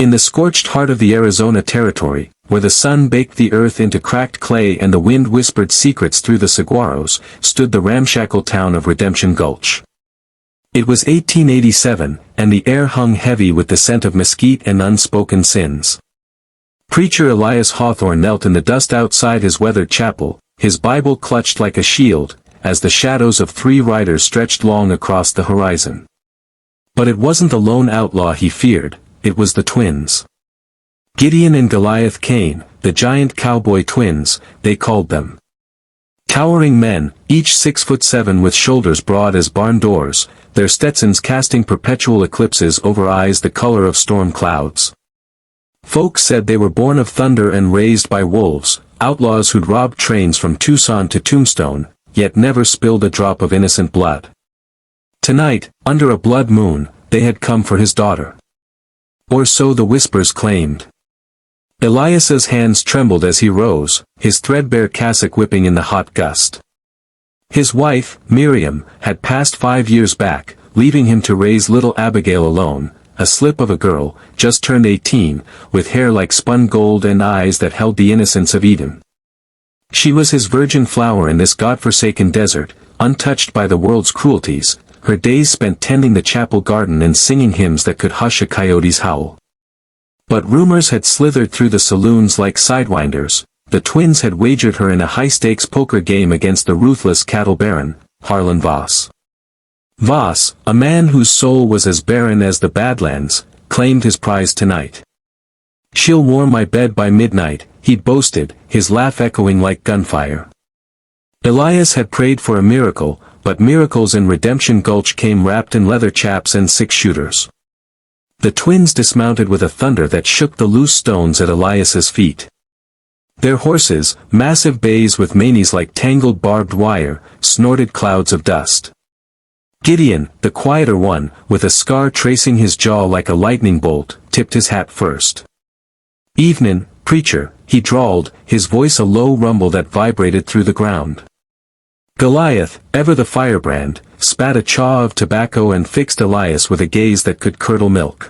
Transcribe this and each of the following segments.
In the scorched heart of the Arizona Territory, where the sun baked the earth into cracked clay and the wind whispered secrets through the saguaros, stood the ramshackle town of Redemption Gulch. It was 1887, and the air hung heavy with the scent of mesquite and unspoken sins. Preacher Elias Hawthorne knelt in the dust outside his weathered chapel, his Bible clutched like a shield, as the shadows of 3 riders stretched long across the horizon. But it wasn't the lone outlaw he feared, it was the twins. Gideon and Goliath Cain, the giant cowboy twins, they called them. Towering men, each 6'7" with shoulders broad as barn doors, their Stetsons casting perpetual eclipses over eyes the color of storm clouds. Folks said they were born of thunder and raised by wolves, outlaws who'd robbed trains from Tucson to Tombstone, yet never spilled a drop of innocent blood. Tonight, under a blood moon, they had come for his daughter. Or so the whispers claimed. Elias's hands trembled as he rose, his threadbare cassock whipping in the hot gust. His wife, Miriam, had passed 5 years back, leaving him to raise little Abigail alone, a slip of a girl, just turned 18, with hair like spun gold and eyes that held the innocence of Eden. She was his virgin flower in this God-forsaken desert, untouched by the world's cruelties, her days spent tending the chapel garden and singing hymns that could hush a coyote's howl. But rumors had slithered through the saloons like sidewinders. The twins had wagered her in a high-stakes poker game against the ruthless cattle baron, Harlan Voss. Voss, a man whose soul was as barren as the Badlands, claimed his prize tonight. "She'll warm my bed by midnight," he'd boasted, his laugh echoing like gunfire. Elias had prayed for a miracle, but miracles in Redemption Gulch came wrapped in leather chaps and 6-shooters. The twins dismounted with a thunder that shook the loose stones at Elias's feet. Their horses, massive bays with manes like tangled barbed wire, snorted clouds of dust. Gideon, the quieter one, with a scar tracing his jaw like a lightning bolt, tipped his hat first. "Evenin', preacher," he drawled, his voice a low rumble that vibrated through the ground. Goliath, ever the firebrand, spat a chaw of tobacco and fixed Elias with a gaze that could curdle milk.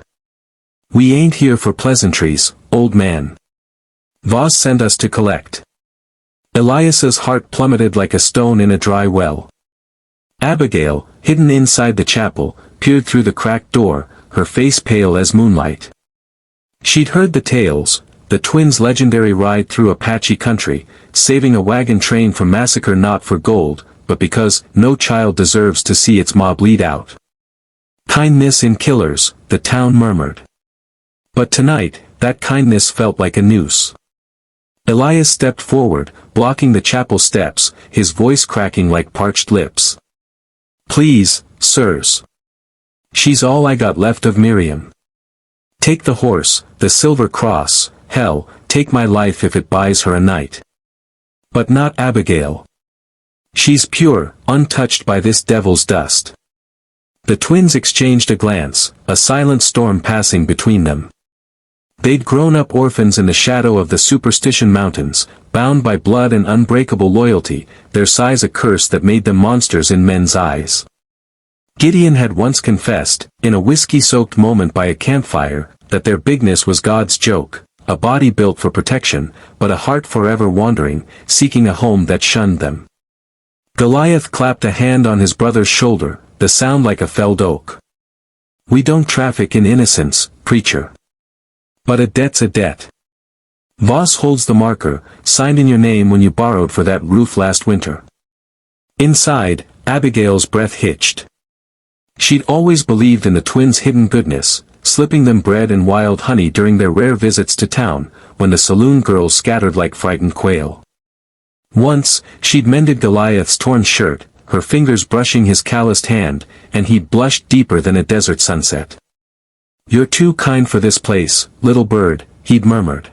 "We ain't here for pleasantries, old man. Voss sent us to collect." Elias's heart plummeted like a stone in a dry well. Abigail, hidden inside the chapel, peered through the cracked door, her face pale as moonlight. She'd heard the tales, the twins' legendary ride through Apache country, saving a wagon train from massacre not for gold, but because no child deserves to see its ma bleed out. "Kindness in killers," the town murmured. But tonight, that kindness felt like a noose. Elias stepped forward, blocking the chapel steps, his voice cracking like parched lips. "Please, sirs. She's all I got left of Miriam. Take the horse, the silver cross, hell, take my life if it buys her a night. But not Abigail. She's pure, untouched by this devil's dust." The twins exchanged a glance, a silent storm passing between them. They'd grown up orphans in the shadow of the Superstition Mountains, bound by blood and unbreakable loyalty, their size a curse that made them monsters in men's eyes. Gideon had once confessed, in a whiskey-soaked moment by a campfire, that their bigness was God's joke, a body built for protection, but a heart forever wandering, seeking a home that shunned them. Goliath clapped a hand on his brother's shoulder, the sound like a felled oak. "We don't traffic in innocence, preacher. But a debt's a debt. Voss holds the marker, signed in your name when you borrowed for that roof last winter." Inside, Abigail's breath hitched. She'd always believed in the twins' hidden goodness, slipping them bread and wild honey during their rare visits to town, when the saloon girls scattered like frightened quail. Once, she'd mended Goliath's torn shirt, her fingers brushing his calloused hand, and he'd blushed deeper than a desert sunset. "You're too kind for this place, little bird," he'd murmured.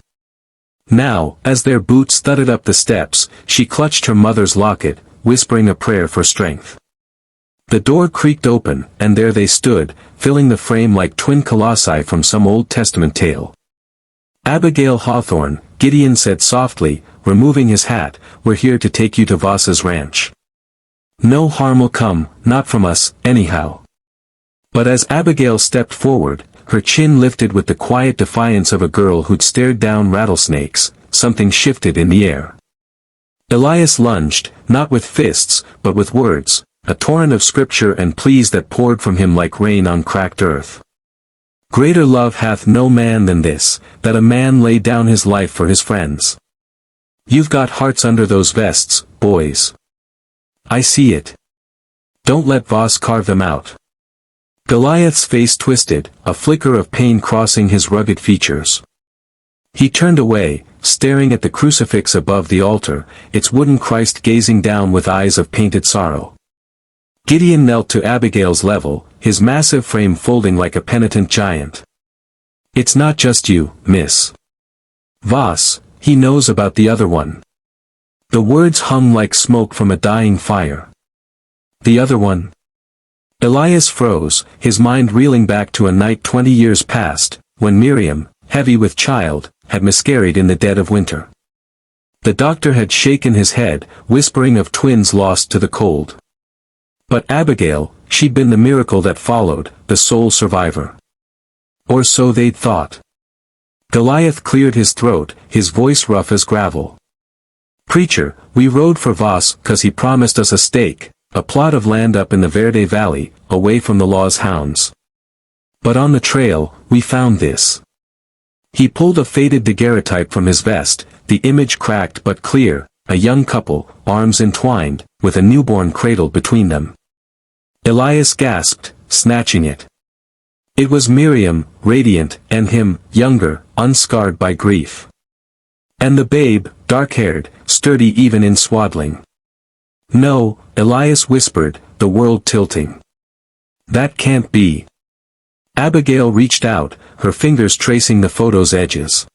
Now, as their boots thudded up the steps, she clutched her mother's locket, whispering a prayer for strength. The door creaked open, and there they stood, filling the frame like twin colossi from some Old Testament tale. "Abigail Hawthorne," Gideon said softly, removing his hat, "we're here to take you to Voss's ranch. No harm will come, not from us, anyhow." But as Abigail stepped forward, her chin lifted with the quiet defiance of a girl who'd stared down rattlesnakes. Something shifted in the air. Elias lunged, not with fists, but with words, a torrent of scripture and pleas that poured from him like rain on cracked earth. Greater love hath no man than this, that a man lay down his life for his friends. You've got hearts under those vests, boys. I see it. Don't let Voss carve them out. Goliath's face twisted, a flicker of pain crossing his rugged features. He turned away, staring at the crucifix above the altar, its wooden Christ gazing down with eyes of painted sorrow. Gideon knelt to Abigail's level, his massive frame folding like a penitent giant. It's not just you, miss. Voss, he knows about the other one. The words hung like smoke from a dying fire. The other one? Elias froze, his mind reeling back to a night 20 years past, when Miriam, heavy with child, had miscarried in the dead of winter. The doctor had shaken his head, whispering of twins lost to the cold. But Abigail, she'd been the miracle that followed, the sole survivor. Or so they'd thought. Goliath cleared his throat, his voice rough as gravel. Preacher, we rode for Voss 'cause he promised us a stake, a plot of land up in the Verde Valley, away from the law's hounds. But on the trail, we found this. He pulled a faded daguerreotype from his vest, the image cracked but clear, a young couple, arms entwined, with a newborn cradled between them. Elias gasped, snatching it. It was Miriam, radiant, and him, younger, unscarred by grief. And the babe, dark-haired, sturdy even in swaddling. No, Elias whispered, the world tilting. That can't be. Abigail reached out, her fingers tracing the photo's edges.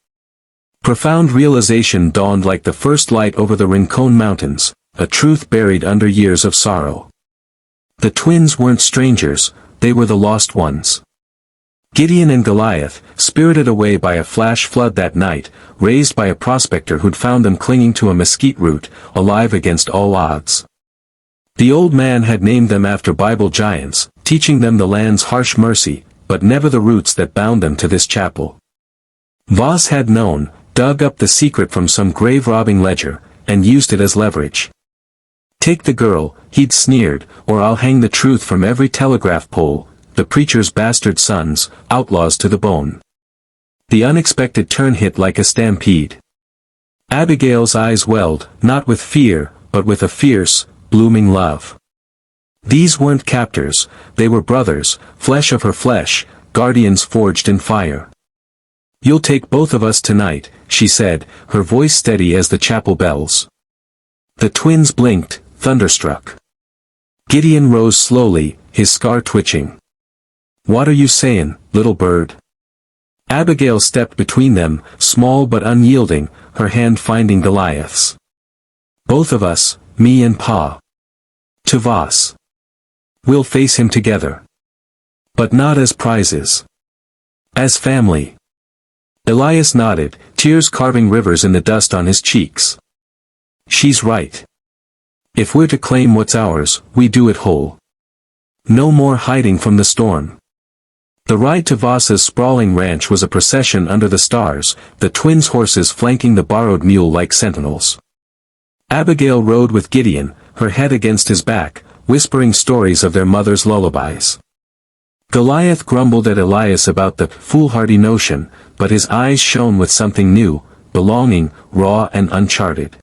Profound realization dawned like the first light over the Rincon Mountains, a truth buried under years of sorrow. The twins weren't strangers, they were the lost ones. Gideon and Goliath, spirited away by a flash flood that night, raised by a prospector who'd found them clinging to a mesquite root, alive against all odds. The old man had named them after Bible giants, teaching them the land's harsh mercy, but never the roots that bound them to this chapel. Voss had known, dug up the secret from some grave-robbing ledger, and used it as leverage. Take the girl, he'd sneered, or I'll hang the truth from every telegraph pole, the preacher's bastard sons, outlaws to the bone. The unexpected turn hit like a stampede. Abigail's eyes welled, not with fear, but with a fierce, blooming love. These weren't captors, they were brothers, flesh of her flesh, guardians forged in fire. You'll take both of us tonight, she said, her voice steady as the chapel bells. The twins blinked, thunderstruck. Gideon rose slowly, his scar twitching. What are you sayin', little bird? Abigail stepped between them, small but unyielding, her hand finding Goliath's. Both of us, me and Pa. To Voss. We'll face him together. But not as prizes. As family. Elias nodded, tears carving rivers in the dust on his cheeks. She's right. If we're to claim what's ours, we do it whole. No more hiding from the storm. The ride to Voss's sprawling ranch was a procession under the stars, the twins' horses flanking the borrowed mule like sentinels. Abigail rode with Gideon, her head against his back, whispering stories of their mother's lullabies. Goliath grumbled at Elias about the foolhardy notion, but his eyes shone with something new, belonging, raw and uncharted.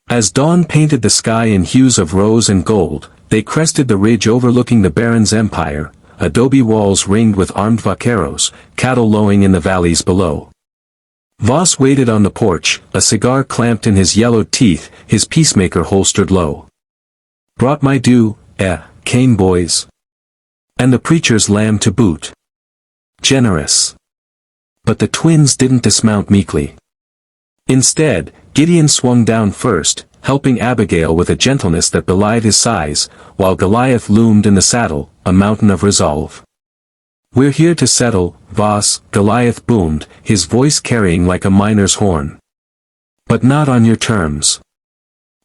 As dawn painted the sky in hues of rose and gold, they crested the ridge overlooking the Baron's empire, adobe walls ringed with armed vaqueros, cattle lowing in the valleys below. Voss waited on the porch, a cigar clamped in his yellowed teeth, his peacemaker holstered low. Brought my due, cane boys. And the preacher's lamb to boot. Generous. But the twins didn't dismount meekly. Instead, Gideon swung down first, helping Abigail with a gentleness that belied his size, while Goliath loomed in the saddle, a mountain of resolve. We're here to settle, Voss, Goliath boomed, his voice carrying like a miner's horn. But not on your terms.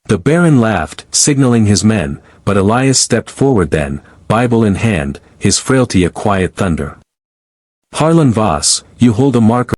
The Baron laughed, signaling his men, but Elias stepped forward then, Bible in hand, his frailty a quiet thunder. Harlan Voss, you hold a mark